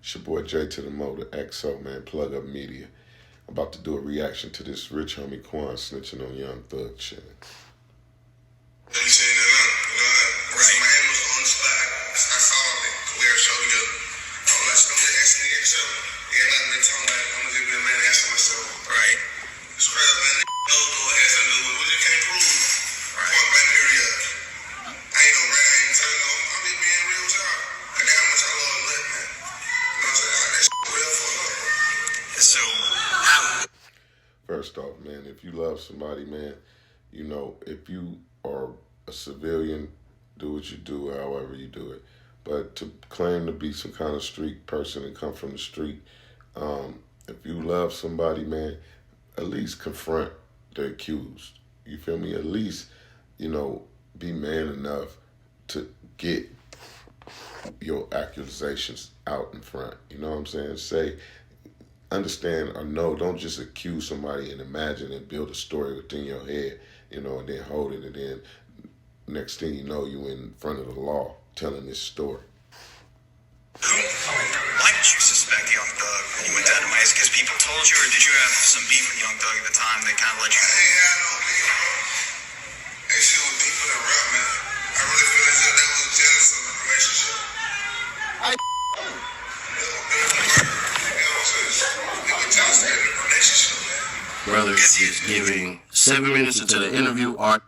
It's your boy Jay to the Mo, the XO, man, Plug Up Media. I'm about to do a reaction to this rich homie Quan snitching on Young Thug shit. Let me say that up. Right. My hand was on the spot. I saw it. We were so together. I'm like, somebody asked me to get show. Yeah, like me talking about, I'm gonna be a man asking myself. Right. It's crazy, man. No go ahead and do it. We just can't prove. Right. Point blank period. I ain't no rap. I ain't telling no. I'm just being real with y'all. I got how much I love to let, man. You know what I'm saying? That shit real fucked up, bro. So, how? First off, man, if you love somebody, man, you know, if you are a civilian, do what you do, however you do it. But to claim to be some kind of street person and come from the street, if you love somebody, man, at least confront the accused. You feel me? At least, you know, be man enough to get your accusations out in front. You know what I'm saying? Say, understand or know, don't just accuse somebody and imagine and build a story within your head, you know, and then hold it, and then next thing you know, you in front of the law telling this story. Why did you suspect Young Thug when you went down to Miami? Because people told you, or did you have some beef with Young Thug at the time that kind of led you? I ain't had no beef, bro. That shit was deeper than rap, man. I really feel as if that was jealous of the relationship. Brother is giving 7 minutes into the interview art.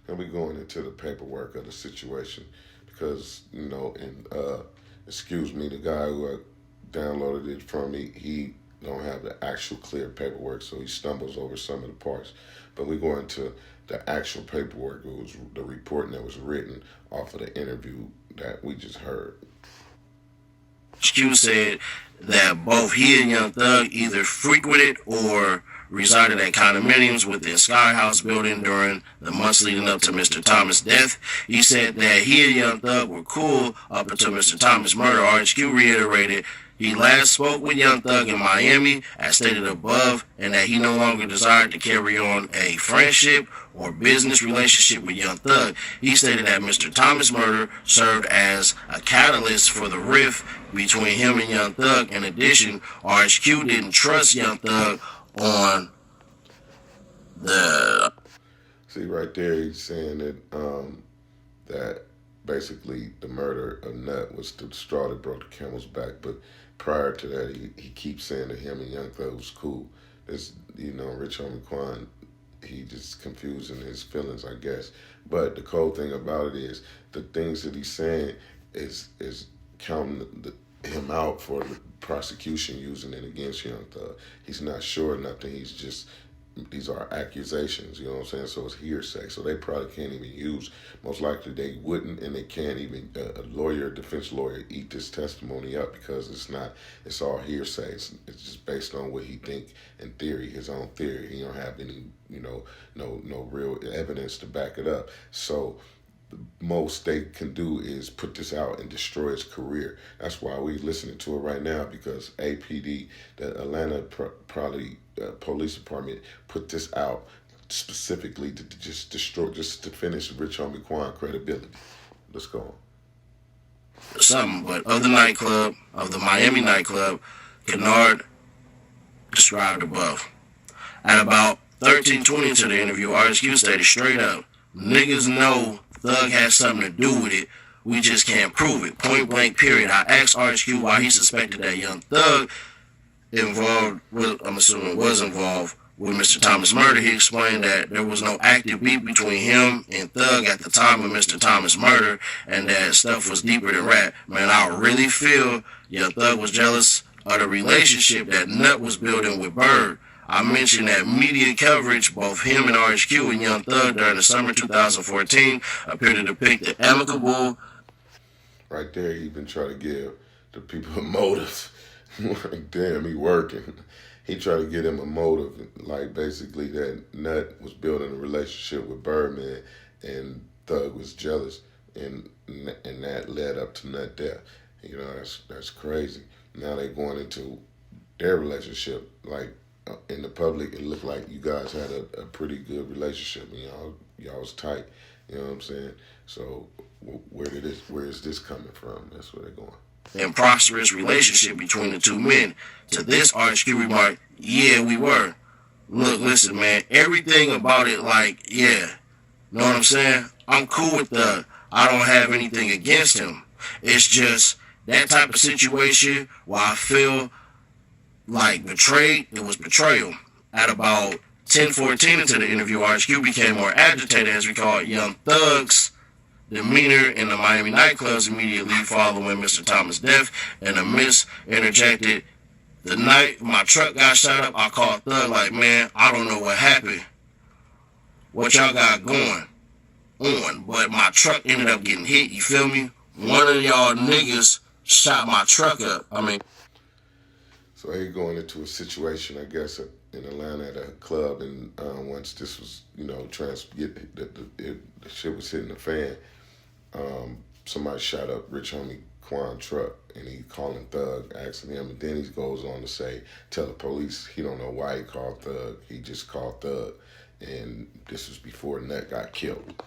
And we're going into the paperwork of the situation because, you know, and excuse me, the guy who downloaded it from me, he don't have the actual clear paperwork, so he stumbles over some of the parts. But we're going to the actual paperwork. It was the reporting that was written off of the interview that we just heard. Q said that both he and Young Thug either frequented or resided at condominiums within Sky House building during the months leading up to Mr. Thomas' death. He said that he and Young Thug were cool up until Mr. Thomas' murder. RHQ reiterated he last spoke with Young Thug in Miami, as stated above, and that he no longer desired to carry on a friendship or business relationship with Young Thug. He stated that Mr. Thomas' murder served as a catalyst for the rift between him and Young Thug. In addition, RHQ didn't trust Young Thug on the... See, right there, he's saying that that basically the murder of Nut was the straw that broke the camel's back. But prior to that, he keeps saying that him and Young Thug was cool. This, you know, rich homie Quan, he just confusing his feelings, I guess. But the cold thing about it is the things that he's saying is counting him out for the prosecution using it against Young Thug. He's not sure of nothing. He's just, these are accusations, you know what I'm saying? So it's hearsay. So they probably can't even use, most likely they wouldn't, and they can't even, a lawyer, defense lawyer, eat this testimony up because it's all hearsay. It's just based on what he think in theory, his own theory. He don't have any, you know, no real evidence to back it up. So the most they can do is put this out and destroy his career. That's why we're listening to it right now, because APD, the Atlanta Police Department, put this out specifically to just destroy, just to finish Rich Homie Quan credibility. Let's go on. Something, but of the nightclub, of the Miami nightclub, Kennard described above. At about 13:20 into the interview, RSQ stated straight up, "Niggas know Thug has something to do with it. We just can't prove it. Point blank, period." I asked RHQ why he suspected that Young Thug involved, I'm assuming was involved with Mr. Thomas' murder. He explained that there was no active beef between him and Thug at the time of Mr. Thomas' murder, and that stuff was deeper than rap. Man, I really feel Young Thug was jealous of the relationship that Nut was building with Bird. I mentioned that media coverage, both him and RHQ and Young Thug during the summer 2014, appeared to depict the amicable. Right there, he even tried to give the people a motive. Like, damn, he working. He tried to get him a motive, like basically that Nut was building a relationship with Birdman and Thug was jealous, and that led up to Nut death. You know, that's crazy. Now they going into their relationship, like, in the public, it looked like you guys had a pretty good relationship, and y'all was tight. You know what I'm saying? So where is this coming from? That's where they're going. and prosperous relationship between the two men. To this, RHQ remarked, yeah, we were. Look, listen, man, everything about it, like, yeah, know what I'm saying? I'm cool with Thug. I don't have anything against him. It's just that type of situation where I feel like betrayed, it was betrayal. At about 10:14 into the interview, RHQ became more agitated as we called Young Thug's demeanor in the Miami nightclubs immediately following Mr. Thomas' death, and the Miss interjected, the night my truck got shot up, I called Thug like, man, I don't know what happened. What y'all got going on? But my truck ended up getting hit, you feel me? One of y'all niggas shot my truck up. I mean. So he going into a situation, I guess, in Atlanta at a club, and once this was, the shit was hitting the fan, somebody shot up Rich Homie Quan truck, and he calling Thug, asking him, and then he goes on to say, tell the police he don't know why he called Thug, he just called Thug, and this was before Nut got killed.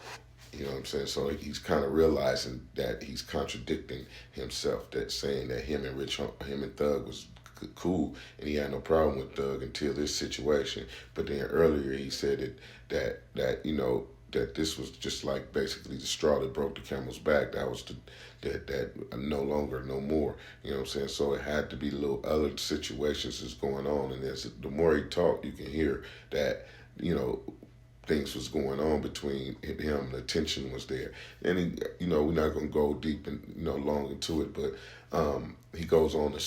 You know what I'm saying? So he's kind of realizing that he's contradicting himself, that saying that him and Thug was cool, and he had no problem with Thug until this situation. But then earlier he said that this was just like basically the straw that broke the camel's back. That was that no longer, no more. You know what I'm saying? So it had to be little other situations that's going on, and the more he talked, you can hear that things was going on between him. The tension was there, and we're not gonna go deep and long into it, but he goes on to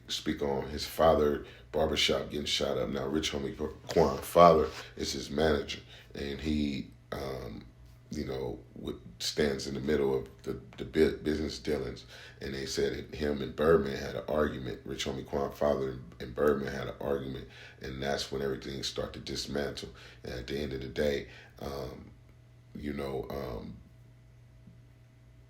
speak on his father barbershop getting shot up. Now, Rich Homie Quan father is his manager, and he stands in the middle of the business dealings. And they said that him and Birdman had an argument. Rich Homie Quan father and Birdman had an argument, and that's when everything started to dismantle. And at the end of the day,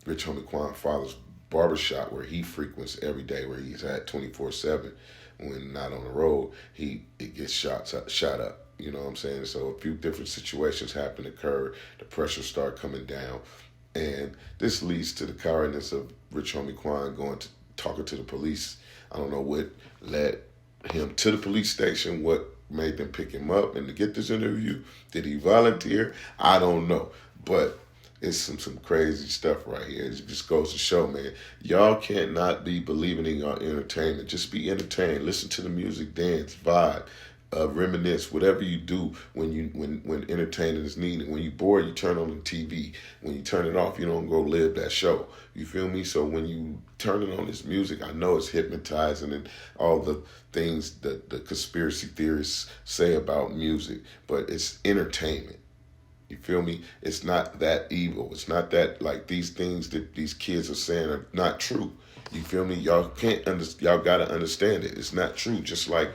Rich Homie Quan father's barbershop, where he frequents every day, where he's at 24/7 when not on the road, it gets shot up. You know what I'm saying? So a few different situations occur. The pressure start coming down. And this leads to the cowardness of Rich Homie Quan talking to the police. I don't know what led him to the police station, what made them pick him up and to get this interview. Did he volunteer? I don't know. But it's some crazy stuff right here. It just goes to show, man, y'all can't not be believing in your entertainment. Just be entertained. Listen to the music, dance, vibe. Reminisce, whatever you do when entertaining is needed. When you're bored, you turn on the TV. When you turn it off, you don't go live that show. You feel me? So when you turn it on this music, I know it's hypnotizing and all the things that the conspiracy theorists say about music, but it's entertainment. You feel me? It's not that evil. It's not that, like, these things that these kids are saying are not true. You feel me? Y'all gotta understand it. It's not true. Just like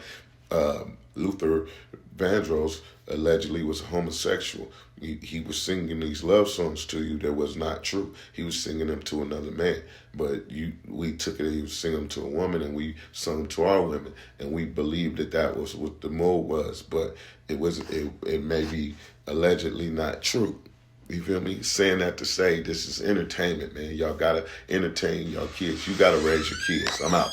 Luther Vandross allegedly was homosexual. He was singing these love songs to you that was not true. He was singing them to another man. But we took it, he was singing them to a woman, and we sung them to our women. And we believed that was what the mode was. But it may be allegedly not true. You feel me? Saying that to say this is entertainment, man. Y'all gotta entertain y'all kids. You gotta raise your kids. I'm out.